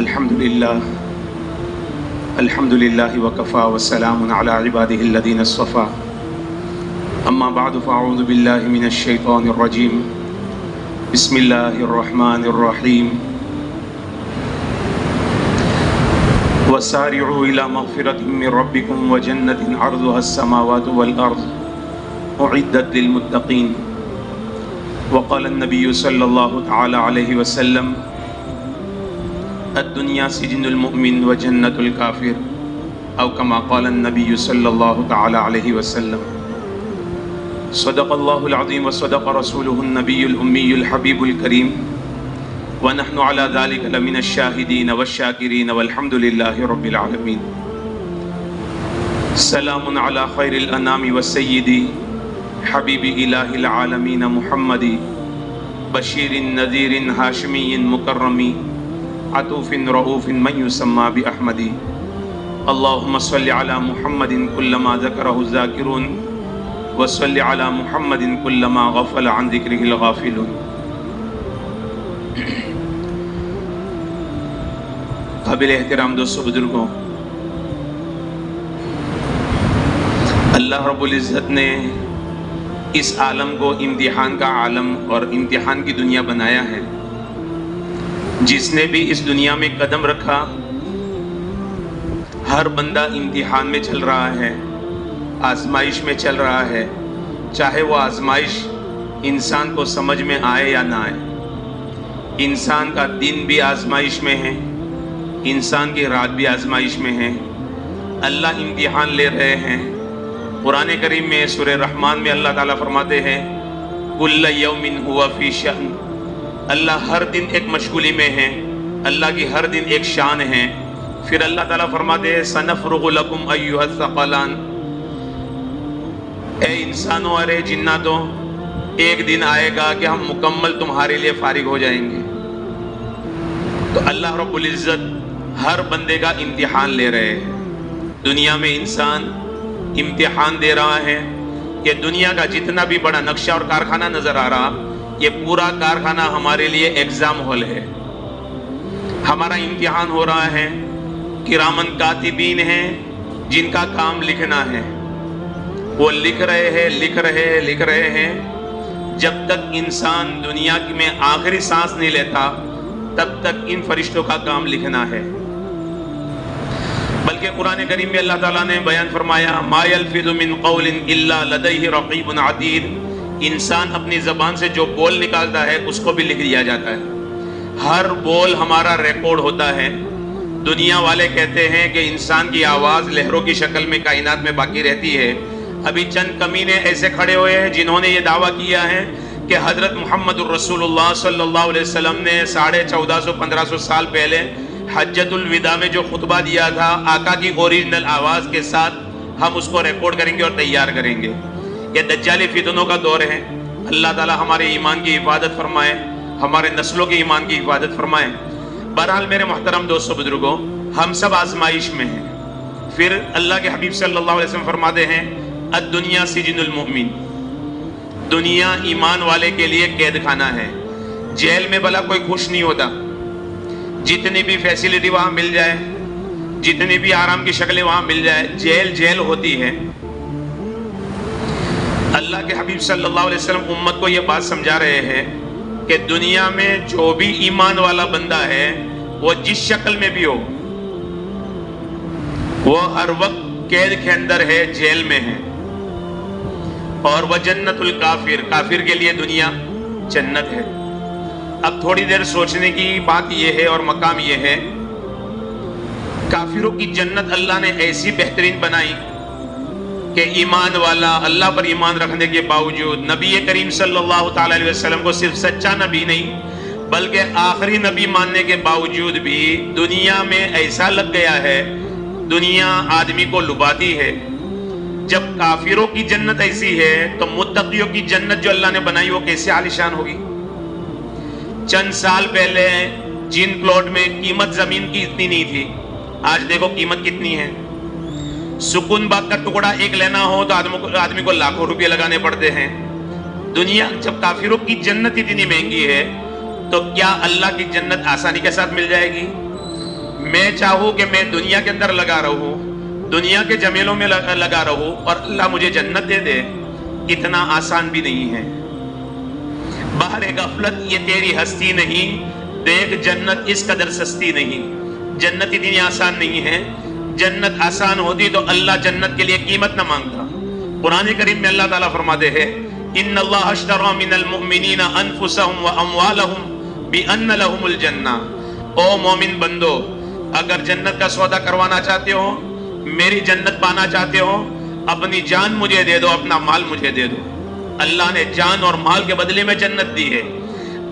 الحمد لله وكفى والسلام على عباده الذين اصطفى اما بعد فاعوذ بالله من الشيطان الرجيم بسم الله الرحمن الرحيم وسارعوا الى مغفرة من ربكم وجنة عرضها السماوات والارض اعدت للمتقين وقال النبي صلى الله تعالى عليه وسلم الدنيا سجن المؤمن وجنة الكافر او كما قال النبي صلى الله تعالى عليه وسلم صدق الله العظيم وصدق رسوله النبي الأمي الحبيب الكريم ونحن على ذلك لمن الشاهدين والشاكرين والحمد لله رب العالمين سلام على خير الأنام والسيد حبيب إله العالمين محمد بشير نذير هاشمي مكرم عطوف رؤوف من يسمى بأحمد اللهم صل على محمد كلما ذكره الذاكرون وصل على محمد كلما غفل عن ذكره الغافلون. قابل احترام دوستو بزرگوں، اللہ رب العزت نے اس عالم کو امتحان کا عالم اور امتحان کی دنیا بنایا ہے. جس نے بھی اس دنیا میں قدم رکھا ہر بندہ امتحان میں چل رہا ہے، آزمائش میں چل رہا ہے، چاہے وہ آزمائش انسان کو سمجھ میں آئے یا نہ آئے. انسان کا دن بھی آزمائش میں ہے، انسان کی رات بھی آزمائش میں ہے. اللہ امتحان لے رہے ہیں. قرآن کریم میں سورہ رحمان میں اللہ تعالیٰ فرماتے ہیں کل یوم هو فی شأن. اللہ ہر دن ایک مشغولی میں ہے، اللہ کی ہر دن ایک شان ہے. پھر اللہ تعالیٰ فرماتے ہیں سنفرغ لکم ایھا الثقلان. اے انسانوں ارے جناتوں، ایک دن آئے گا کہ ہم مکمل تمہارے لیے فارغ ہو جائیں گے. تو اللہ رب العزت ہر بندے کا امتحان لے رہے ہیں. دنیا میں انسان امتحان دے رہا ہے کہ دنیا کا جتنا بھی بڑا نقشہ اور کارخانہ نظر آ رہا، یہ پورا کارخانہ ہمارے لیے ایگزام ہال ہے. ہمارا امتحان ہو رہا ہے. کرامن کاتبین ہیں جن کا کام لکھنا ہے، وہ لکھ رہے ہیں. جب تک انسان دنیا میں آخری سانس نہیں لیتا تب تک ان فرشتوں کا کام لکھنا ہے. بلکہ قرآن کریم میں اللہ تعالیٰ نے بیان فرمایا ما یلفظ من قول الا لدیہ رقیب عتید. انسان اپنی زبان سے جو بول نکالتا ہے اس کو بھی لکھ دیا جاتا ہے. ہر بول ہمارا ریکارڈ ہوتا ہے. دنیا والے کہتے ہیں کہ انسان کی آواز لہروں کی شکل میں کائنات میں باقی رہتی ہے. ابھی چند کمینے ایسے کھڑے ہوئے ہیں جنہوں نے یہ دعویٰ کیا ہے کہ حضرت محمد الرسول اللہ صلی اللہ علیہ وسلم نے 1450-1500 سال پہلے حجۃ الوداع میں جو خطبہ دیا تھا آقا کی اوریجنل آواز کے ساتھ ہم اس کو ریکارڈ کریں گے اور تیار کریں گے. یہ دجالی فتنوں کا دور ہے. اللہ تعالی ہمارے ایمان کی حفاظت فرمائے، ہمارے نسلوں کے ایمان کی حفاظت فرمائے. بہرحال میرے محترم دوستو بزرگوں، ہم سب آزمائش میں ہیں. پھر اللہ کے حبیب صلی اللہ علیہ وسلم فرماتے ہیں الدنیا سجن المؤمن. دنیا ایمان والے کے لیے قید خانہ ہے. جیل میں بھلا کوئی خوش نہیں ہوتا. جتنی بھی فیسیلیٹی وہاں مل جائے، جتنی بھی آرام کی شکلیں وہاں مل جائے، جیل ہوتی ہے. اللہ کے حبیب صلی اللہ علیہ وسلم امت کو یہ بات سمجھا رہے ہیں کہ دنیا میں جو بھی ایمان والا بندہ ہے وہ جس شکل میں بھی ہو، وہ ہر وقت قید کے اندر ہے، جیل میں ہے. اور وہ جنت الکافر، کافر کے لیے دنیا جنت ہے. اب تھوڑی دیر سوچنے کی بات یہ ہے اور مقام یہ ہے، کافروں کی جنت اللہ نے ایسی بہترین بنائی کہ ایمان والا اللہ پر ایمان رکھنے کے باوجود نبی کریم صلی اللہ تعالی علیہ وسلم کو صرف سچا نبی نہیں بلکہ آخری نبی ماننے کے باوجود بھی دنیا میں ایسا لگ گیا ہے، دنیا آدمی کو لباتی ہے. جب کافروں کی جنت ایسی ہے تو متقیوں کی جنت جو اللہ نے بنائی وہ کیسے عالیشان ہوگی. چند سال پہلے جن پلاٹ میں قیمت زمین کی اتنی نہیں تھی، آج دیکھو قیمت کتنی ہے. سکون باغ کا ٹکڑا ایک لینا ہو تو آدمی کو لاکھوں روپے لگانے پڑتے ہیں. دنیا جب کافروں کی جنت اتنی مہنگی ہے تو کیا اللہ کی جنت آسانی کے ساتھ مل جائے گی؟ میں چاہوں کہ میں دنیا کے اندر لگا رہوں, دنیا کے جمیلوں میں لگا رہوں اور اللہ مجھے جنت دے دے, اتنا آسان بھی نہیں ہے. باہر غفلت یہ تیری ہستی نہیں, دیکھ جنت اس قدر سستی نہیں, جنت اتنی آسان نہیں ہے. جنت آسان ہوتی تو اللہ جنت کے لیے قیمت نہ مانگتا. قرآن کریم میں اللہ تعالیٰ فرماتے ہیں ان اللہ اشتری من المؤمنین انفسهم واموالهم بان لهم الجنہ. او مومن بندو, اگر جنت کا سودا کروانا چاہتے ہو, میری جنت پانا چاہتے ہو, اپنی جان مجھے دے دو, اپنا مال مجھے دے دو. اللہ نے جان اور مال کے بدلے میں جنت دی ہے.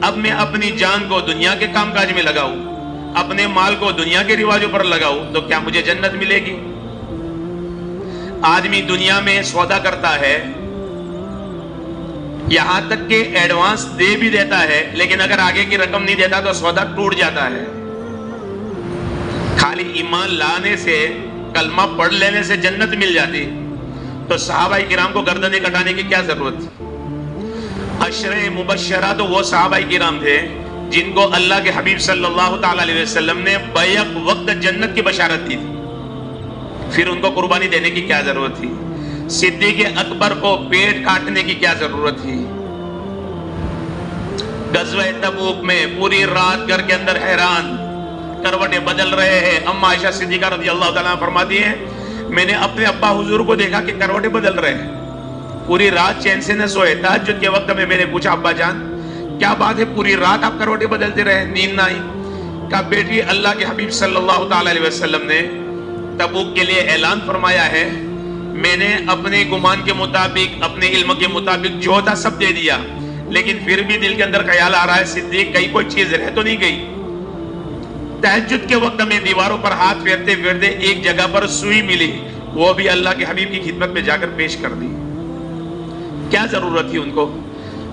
اب میں اپنی جان کو دنیا کے کام کاج میں لگاؤں, اپنے مال کو دنیا کے رواجوں پر لگاؤں, تو کیا مجھے جنت ملے گی؟ آدمی دنیا میں سودا کرتا ہے, یہاں تک کہ ایڈوانس دے بھی دیتا ہے, لیکن اگر آگے کی رقم نہیں دیتا تو سودا ٹوٹ جاتا ہے. خالی ایمان لانے سے, کلمہ پڑھ لینے سے جنت مل جاتی تو صحابہ کرام کو گردنیں کٹانے کی کیا ضرورت تھی؟ عشرے مبشرہ تو وہ صحابہ کرام تھے جن کو اللہ کے حبیب صلی اللہ تعالی علیہ وسلم نے بیک وقت جنت کی بشارت دی تھی. پھر ان کو قربانی دینے کی کیا ضرورت تھی؟ صدیق اکبر کو پیٹ کاٹنے کی کیا ضرورت تھی؟ غزوہ تبوک میں پوری رات گھر کے اندر حیران, کروٹیں بدل رہے ہیں. اما عائشہ صدیقہ رضی اللہ تعالیٰ فرماتی ہیں میں نے اپنے ابا حضور کو دیکھا کہ کروٹیں بدل رہے ہیں, پوری رات چین سے نہ سوئے. تہجد کے وقت میں نے پوچھا ابا جان کیا بات ہے, پوری رات آپ کروٹیں بدلتے رہے, نیند نہ آئی؟ کہا بیٹی اللہ کے حبیب صلی اللہ تعالی علیہ وسلم نے تبوک کے لیے اعلان فرمایا ہے, میں نے اپنے گمان کے مطابق, اپنے علم کے مطابق جو تھا سب دے دیا, لیکن پھر بھی دل کے اندر خیال آ رہا ہے صدیق کہیں کوئی چیز رہ تو نہیں گئی. تہجد کے وقت میں دیواروں پر ہاتھ پھیرتے پھیرتے ایک جگہ پر سوئی ملی, وہ بھی اللہ کے حبیب کی خدمت میں جا کر پیش کر دی. کیا ضرورت تھی ان کو؟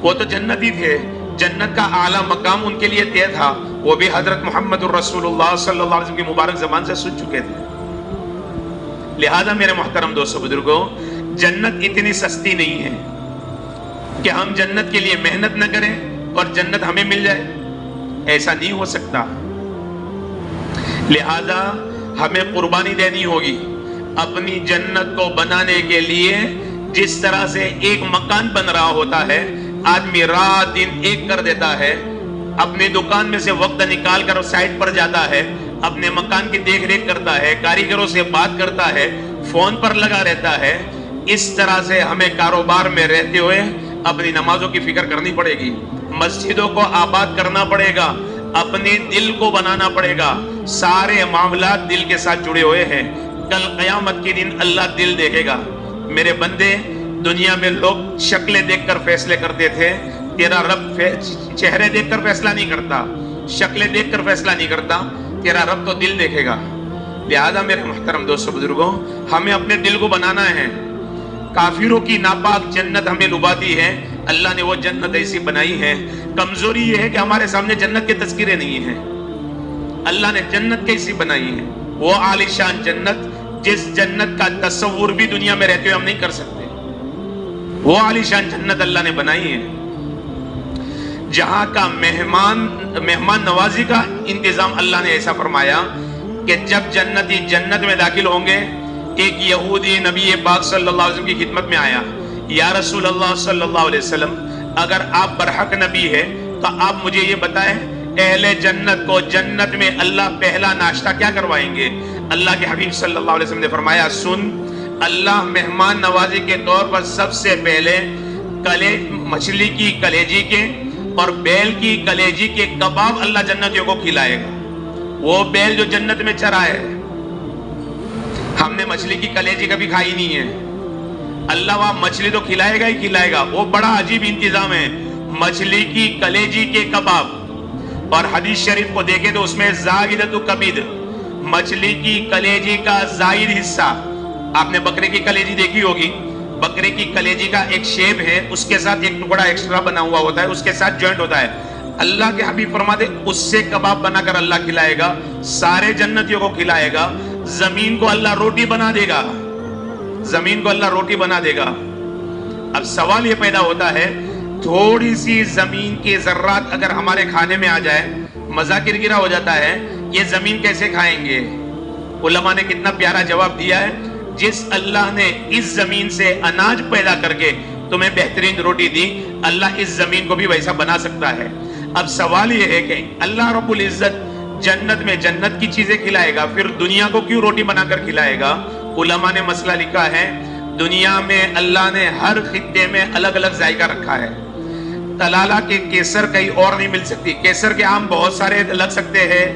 وہ تو جنتی تھے, جنت کا اعلیٰ مقام ان کے لیے طے تھا, وہ بھی حضرت محمد الرسول اللہ صلی اللہ علیہ وسلم کی مبارک زبان سے سن چکے تھے. لہذا میرے محترم دوستو بزرگوں, جنت اتنی سستی نہیں ہے کہ ہم جنت کے لیے محنت نہ کریں اور جنت ہمیں مل جائے, ایسا نہیں ہو سکتا. لہذا ہمیں قربانی دینی ہوگی اپنی جنت کو بنانے کے لیے. جس طرح سے ایک مکان بن رہا ہوتا ہے, آدمی رات دن ایک کر دیتا ہے, اپنی دکان میں سے وقت نکال کر سائٹ پر جاتا ہے, اپنے مکان کی دیکھ ریکھ کرتا ہے, کاریگروں سے بات کرتا ہے, فون پر لگا رہتا ہے. اس طرح سے ہمیں کاروبار میں رہتے ہوئے اپنی نمازوں کی فکر کرنی پڑے گی, مسجدوں کو آباد کرنا پڑے گا, اپنے دل کو بنانا پڑے گا. سارے معاملات دل کے ساتھ جڑے ہوئے ہیں. کل قیامت کے دن اللہ دل دیکھے گا. میرے بندے, دنیا میں لوگ شکلیں دیکھ کر فیصلے کرتے تھے, تیرا رب چہرے دیکھ کر فیصلہ نہیں کرتا, شکلیں دیکھ کر فیصلہ نہیں کرتا, تیرا رب تو دل دیکھے گا. لہذا میرے محترم دوستو بزرگوں, ہمیں اپنے دل کو بنانا ہے. کافروں کی ناپاک جنت ہمیں لباتی ہے, اللہ نے وہ جنت ایسی بنائی ہے. کمزوری یہ ہے کہ ہمارے سامنے جنت کے تذکرے نہیں ہیں. اللہ نے جنت کیسی بنائی ہے, وہ عالیشان جنت جس جنت کا تصور بھی دنیا میں رہتے ہوئے ہم نہیں کر سکتے. وہ عالیشان جنت اللہ نے بنائی ہے, جہاں کا مہمان نوازی کا انتظام اللہ نے ایسا فرمایا کہ جب جنتی جنت میں داخل ہوں گے, ایک یہودی نبی پاک صلی اللہ علیہ وسلم کی خدمت میں آیا, یا رسول اللہ صلی اللہ علیہ وسلم, اگر آپ برحق نبی ہے تو آپ مجھے یہ بتائیں اہل جنت کو جنت میں اللہ پہلا ناشتہ کیا کروائیں گے؟ اللہ کے حبیب صلی اللہ علیہ وسلم نے فرمایا سن, اللہ مہمان نوازی کے طور پر سب سے پہلے مچھلی کی کلیجی کے اور بیل کی کلیجی کے کباب اللہ جنتیوں کو کھلائے گا. وہ بیل جو جنت میں چرا ہے, ہم نے مچھلی کی کلیجی کبھی کھائی نہیں ہے. اللہ وہاں مچھلی تو کھلائے گا ہی کھلائے گا. وہ بڑا عجیب انتظام ہے, مچھلی کی کلیجی کے کباب. اور حدیث شریف کو دیکھیں تو اس میں زائدۃ کبد, مچھلی کی کلیجی کا زائد حصہ. آپ نے بکرے کی کلیجی دیکھی ہوگی, بکرے کی کلیجی کا ایک شیپ ہے, اس کے ساتھ ایک ٹکڑا ایکسٹرا بنا ہوا ہوتا ہے, اس کے ساتھ جوائنٹ ہوتا ہے. اللہ کے حبیب فرماتے اس سے کباب بنا کر اللہ کھلائے گا, سارے جنتیوں کو کھلائے گا. زمین کو اللہ روٹی بنا دے گا, زمین کو اللہ روٹی بنا دے گا. اب سوال یہ پیدا ہوتا ہے, تھوڑی سی زمین کے ذرات اگر ہمارے کھانے میں آ جائے, مزہ کرکرا ہو جاتا ہے. یہ زمین کیسے کھائیں گے؟ علماء نے کتنا پیارا جواب دیا ہے، جس اللہ نے اس زمین سے اناج پیدا کر کے تمہیں بہترین روٹی دی، اللہ اس زمین کو بھی ویسا بنا سکتا ہے۔ اب سوال یہ ہے کہ اللہ رب العزت جنت میں جنت کی چیزیں کھلائے گا، پھر دنیا کو کیوں روٹی بنا کر کھلائے گا؟ علماء نے مسئلہ لکھا ہے، دنیا میں اللہ نے ہر خطے میں الگ الگ ذائقہ رکھا ہے۔ تلالہ کے کیسر کہیں اور نہیں مل سکتی، کیسر کے آم بہت سارے لگ سکتے ہیں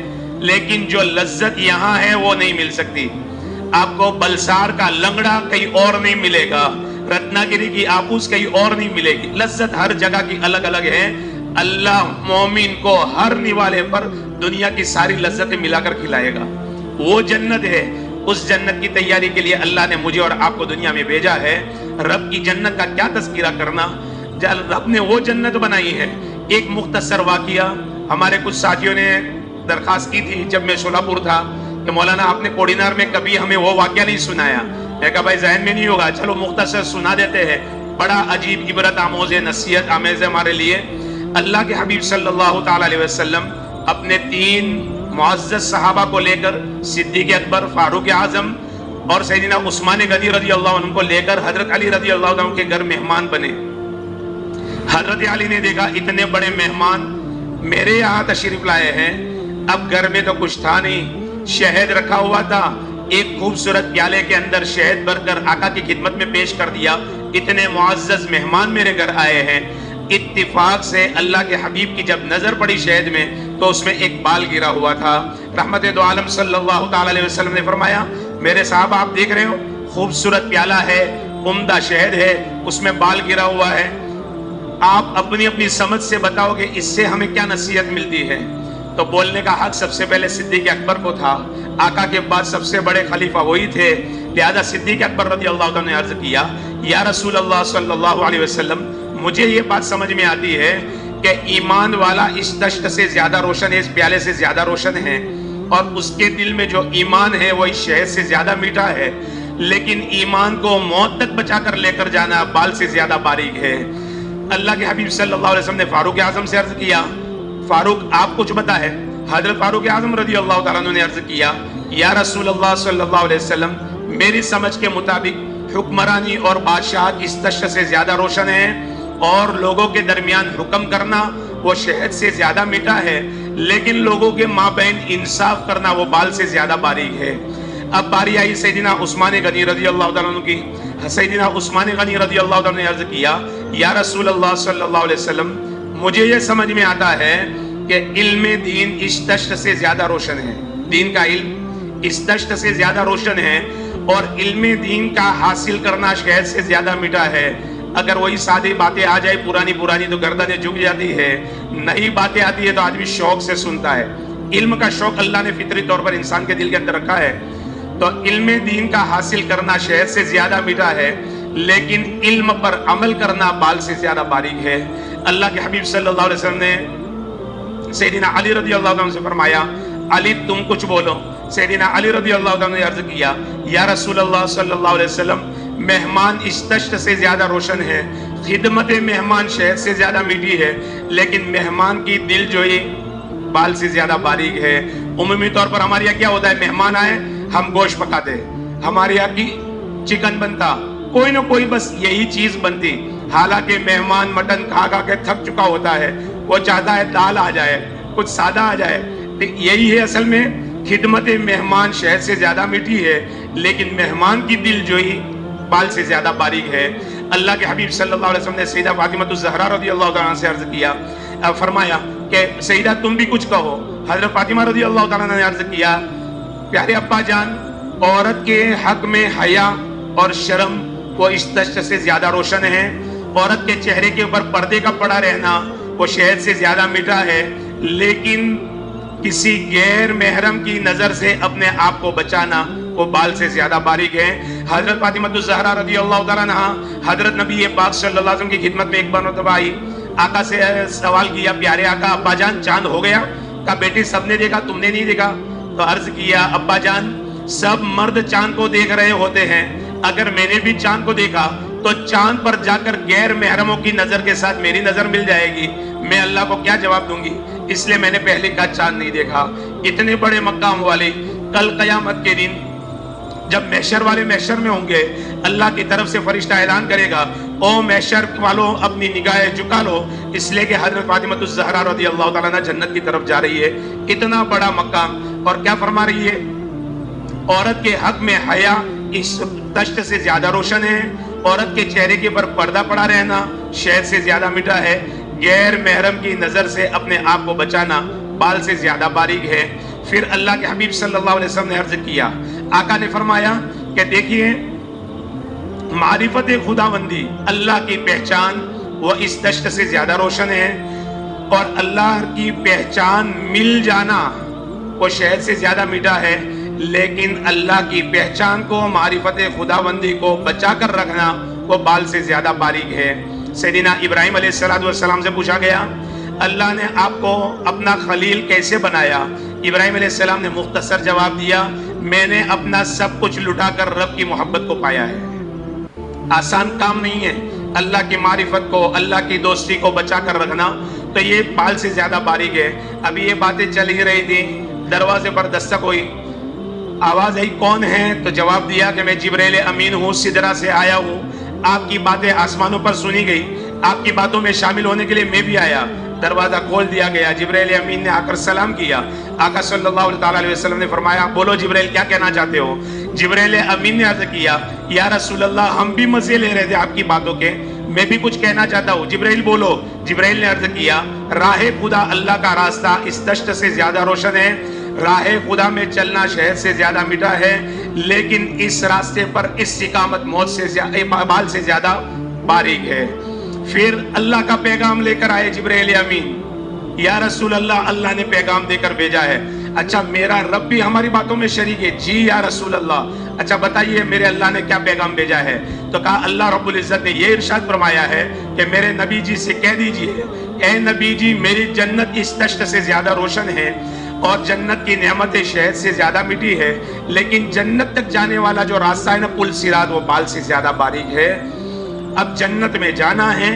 لیکن جو لذت یہاں ہے وہ نہیں مل سکتی۔ آپ کو بلسار کا لنگڑا کہیں اور نہیں ملے گا، رتنا گری کی آپوس کہیں اور نہیں ملے گی، لذت ہر جگہ کی الگ الگ ہے۔ اللہ مومن کو ہر نوالے پر دنیا کی ساری لذتیں ملا کر کھلائے گا، وہ جنت ہے۔ اس جنت کی تیاری کے لیے اللہ نے مجھے اور آپ کو دنیا میں بھیجا ہے۔ رب کی جنت کا کیا تذکرہ کرنا، رب نے وہ جنت بنائی ہے۔ ایک مختصر واقعہ، ہمارے کچھ ساتھیوں نے درخواست کی تھی جب میں شولاپور تھا کہ مولانا آپ نے کوڑینار میں کبھی ہمیں وہ واقعہ نہیں سنایا۔ میں کہا بھائی ذہن میں نہیں ہوگا، چلو مختصر سنا دیتے ہیں، بڑا عجیب عبرت آموز نصیحت آمیز ہے ہمارے لیے۔ اللہ کے حبیب صلی اللہ تعالی علیہ وسلم اپنے 3 معزز صحابہ کو لے کر صدیق اکبر، فاروق اعظم اور سیدنا عثمان غنی رضی اللہ عنہ کو لے کر حضرت علی رضی اللہ عنہ کے گھر مہمان بنے۔ حضرت علی نے دیکھا اتنے بڑے مہمان میرے یہاں تشریف لائے ہیں، اب گھر میں تو کچھ تھا نہیں، شہد رکھا ہوا تھا، ایک خوبصورت پیالے کے اندر شہد بھر کر آقا کی خدمت میں پیش کر دیا۔ اتنے معزز مہمان میرے گھر آئے ہیں۔ اتفاق سے اللہ کے حبیب کی جب نظر پڑی شہد میں تو اس میں ایک بال گرا ہوا تھا۔ رحمت دو عالم صلی اللہ تعالی علیہ وسلم نے فرمایا، میرے صاحب آپ دیکھ رہے ہو خوبصورت پیالہ ہے، عمدہ شہد ہے، اس میں بال گرا ہوا ہے، آپ اپنی اپنی سمجھ سے بتاؤ کہ اس سے ہمیں کیا نصیحت ملتی ہے؟ تو بولنے کا حق سب سے پہلے صدیق اکبر کو تھا، آقا کے بعد سب سے بڑے خلیفہ وہی تھے، لہذا صدیق اکبر رضی اللہ عنہ نے عرض کیا، یا رسول اللہ صلی اللہ علیہ وسلم مجھے یہ بات سمجھ میں آتی ہے کہ ایمان والا اس دشت سے زیادہ روشن ہے، اس پیالے سے زیادہ روشن ہے، اور اس کے دل میں جو ایمان ہے وہ اس شہد سے زیادہ میٹھا ہے، لیکن ایمان کو موت تک بچا کر لے کر جانا بال سے زیادہ باریک ہے۔ اللہ کے حبیب صلی اللہ علیہ وسلم نے فاروق اعظم سے عرض کیا، فاروق آپ کچھ بتا ہے؟ حضرت فاروق اعظم رضی اللہ تعالیٰ عنہ نے عرض کیا، یا رسول اللہ صلی اللہ علیہ وسلم میری سمجھ کے مطابق حکمرانی اور بادشاہت اس دشت سے زیادہ روشن ہے، اور لوگوں کے درمیان حکم کرنا وہ شہد سے زیادہ میٹھا ہے، لیکن لوگوں کے مابین انصاف کرنا وہ بال سے زیادہ باریک ہے۔ اب باری آئی سیدنا عثمان غنی رضی اللہ تعالیٰ عنہ کی۔ سیدنا عثمان غنی رضی اللہ تعالیٰ عنہ نے عرض کیا، یا رسول اللہ صلی اللہ علیہ وسلم مجھے یہ سمجھ میں آتا ہے کہ علم دین اس دشت سے زیادہ روشن ہے، دین کا علم اس دشت سے زیادہ روشن ہے، اور علم دین کا حاصل کرنا شہد سے زیادہ میٹھا ہے۔ اگر وہی سادی باتیں آ جائے پرانی تو گردنیں جھک جاتی ہے، نئی باتیں آتی ہے تو آدمی شوق سے سنتا ہے۔ علم کا شوق اللہ نے فطری طور پر انسان کے دل کے اندر رکھا ہے، تو علم دین کا حاصل کرنا شہد سے زیادہ میٹھا ہے، لیکن علم پر عمل کرنا بال سے زیادہ باریک ہے۔ اللہ کے حبیب صلی اللہ علیہ وسلم نے سیدنا علی رضی اللہ عنہ سے فرمایا، علی تم کچھ بولو۔ سیدنا علی رضی اللہ عنہ نے عرض کیا، یا رسول اللہ صلی اللہ علیہ وسلم مہمان اس دشت سے زیادہ روشن ہے، خدمت مہمان شہد سے زیادہ میٹھی ہے، لیکن مہمان کی دل جوئی بال سے زیادہ باریک ہے۔ عمومی طور پر ہمارے یہاں کیا ہوتا ہے، مہمان آئے ہم گوشت پکاتے، ہمارے یہاں کی چکن بنتا، کوئی نہ کوئی بس یہی چیز بنتی، حالانکہ مہمان مٹن کھا کھا کے تھک چکا ہوتا ہے، وہ چاہتا ہے دال آ جائے، کچھ سادہ آ جائے۔ یہی ہے اصل میں خدمت مہمان شہد سے زیادہ میٹھی ہے، لیکن مہمان کی دل جوئی بال سے زیادہ باریک ہے۔ اللہ کے حبیب صلی اللہ علیہ وسلم نے سیدہ فاطمہ الزہرا رضی اللہ عنہا سے عرض کیا، فرمایا کہ سیدہ تم بھی کچھ کہو۔ حضرت فاطمہ رضی اللہ تعالیٰ نے عرض کیا، پیارے ابا جان، عورت کے حق میں حیا اور شرم وہ اس دشت سے زیادہ روشن ہے، عورت کے چہرے کے اوپر پردے کا پڑا رہنا وہ شہد سے زیادہ میٹھا ہے، لیکن کسی غیر محرم کی نظر سے اپنے آپ کو بچانا وہ بال سے زیادہ باریک ہے۔ حضرت فاطمہ الزہرا رضی اللہ تعالیٰ عنہا حضرت نبی پاک صلی اللہ علیہ وسلم کی خدمت میں ایک مرتبہ آئی، آقا سے سوال کیا، پیارے آقا ابا جان چاند ہو گیا؟ کہا بیٹی سب نے دیکھا، تم نے نہیں دیکھا؟ تو عرض کیا، ابا جان سب مرد چاند کو دیکھ رہے ہوتے ہیں، اگر میں نے بھی چاند کو دیکھا تو چاند پر جا کر غیر محرموں کی نظر کے ساتھ میری نظر مل جائے گی، میں اللہ کو کیا جواب دوں گی؟ اس لیے میں نے پہلے کا چاند نہیں دیکھا. اتنے بڑے مقام والے کل قیامت کے دن جب محشر والے محشر میں ہوں گے، اللہ کی طرف سے فرشتہ اعلان کرے گا، او محشر والوں اپنی نگاہیں جھکا لو، اس لیے کہ حضرت فاطمہ الزہرا رضی اللہ تعالیٰ عنہ جنت کی طرف جا رہی ہے. اتنا بڑا مقام. اور کیا فرما رہی ہے؟ عورت کے حق میں حیا اس دشت سے زیادہ روشن ہے، عورت کے چہرے کے پر پردہ پڑا رہنا شہد سے زیادہ میٹھا ہے، غیر محرم کی نظر سے اپنے آپ کو بچانا بال سے زیادہ باریک ہے. پھر اللہ کے حبیب صلی اللہ علیہ وسلم نے عرض کیا، آقا نے فرمایا کہ دیکھیے معرفت خداوندی، اللہ کی پہچان وہ اس دشت سے زیادہ روشن ہے، اور اللہ کی پہچان مل جانا وہ شہد سے زیادہ میٹھا ہے، لیکن اللہ کی پہچان کو، معرفت خداوندی کو بچا کر رکھنا وہ بال سے زیادہ باریک ہے. سیدنا ابراہیم علیہ السلام سے پوچھا گیا، اللہ نے آپ کو اپنا خلیل کیسے بنایا؟ ابراہیم علیہ السلام نے مختصر جواب دیا، میں نے اپنا سب کچھ لٹا کر رب کی محبت کو پایا ہے. آسان کام نہیں ہے اللہ کی معرفت کو، اللہ کی دوستی کو بچا کر رکھنا، تو یہ بال سے زیادہ باریک ہے. ابھی یہ باتیں چل ہی رہی تھی، دروازے پر دستک ہوئی، آواز آئی کون ہے؟ تو جواب دیا کہ میں جبریل امین ہوں، سدرہ سے آیا ہوں. آپ کی باتیں آسمانوں پر سنی گئی، آپ کی باتوں میں شامل ہونے کے لیے میں بھی آیا. دروازہ کھول دیا گیا، جبریل امین نے آ کر سلام کیا. آقا صلی اللہ علیہ وسلم نے فرمایا، بولو جبریل کیا کہنا چاہتے ہو؟ جبریل امین نے عرض کیا، یا رسول اللہ ہم بھی مزے لے رہے تھے آپ کی باتوں کے، میں بھی کچھ کہنا چاہتا ہوں. جبریل بولو. جبریل نے عرض کیا، راہ خدا اللہ کا راستہ اس دشت سے زیادہ روشن ہے، راہ خدا میں چلنا شہد سے زیادہ میٹھا ہے، لیکن اس راستے پر استقامت موت سے بال سے زیادہ باریک ہے. پھر اللہ کا پیغام لے کر آئے جبریل امین، یا رسول اللہ اللہ نے پیغام دے کر بھیجا ہے. اچھا میرا رب بھی ہماری باتوں میں شریک ہے؟ جی یا رسول اللہ. اچھا بتائیے میرے اللہ نے کیا پیغام بھیجا ہے؟ تو کہا اللہ رب العزت نے یہ ارشاد فرمایا ہے کہ میرے نبی جی سے کہہ دیجئے، اے نبی جی میری جنت اس دشت سے زیادہ روشن ہے، اور جنت کی نعمتیں شہد سے زیادہ میٹھی ہے، لیکن جنت تک جانے والا جو راستہ ہے نا پل صراط، وہ بال سے زیادہ باریک ہے. اب جنت میں جانا ہے،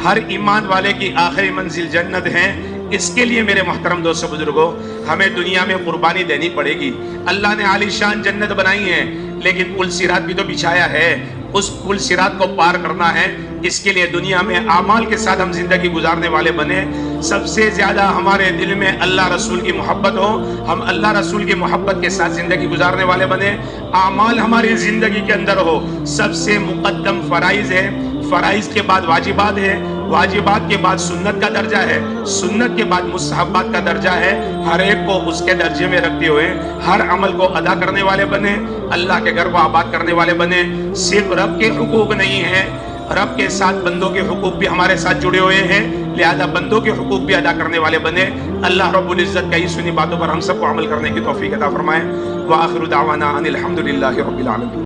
ہر ایمان والے کی آخری منزل جنت ہے. اس کے لیے میرے محترم دوستو بزرگوں، ہمیں دنیا میں قربانی دینی پڑے گی. اللہ نے عالی شان جنت بنائی ہے، لیکن پل صراط بھی تو بچھایا ہے. اس پل صراط کو پار کرنا ہے، اس کے لیے دنیا میں اعمال کے ساتھ ہم زندگی گزارنے والے بنے. سب سے زیادہ ہمارے دل میں اللہ رسول کی محبت ہو، ہم اللہ رسول کی محبت کے ساتھ زندگی گزارنے والے بنے. اعمال ہماری زندگی کے اندر ہو. سب سے مقدم فرائض ہے، فرائض کے بعد واجبات ہے، واجبات کے بعد سنت کا درجہ ہے، سنت کے بعد مستحبات کا درجہ ہے. ہر ایک کو اس کے درجے میں رکھتے ہوئے ہر عمل کو ادا کرنے والے بنے، اللہ کے گھر کو آباد کرنے والے بنے. صرف رب کے حقوق نہیں ہیں، رب کے ساتھ بندوں کے حقوق بھی ہمارے ساتھ جڑے ہوئے ہیں، لہذا بندوں کے حقوق بھی ادا کرنے والے بنے. اللہ رب العزت کئی سنی باتوں پر ہم سب کو عمل کرنے کی توفیق عطا فرمائے. وآخر دعوانا ان الحمدللہ رب العالمین.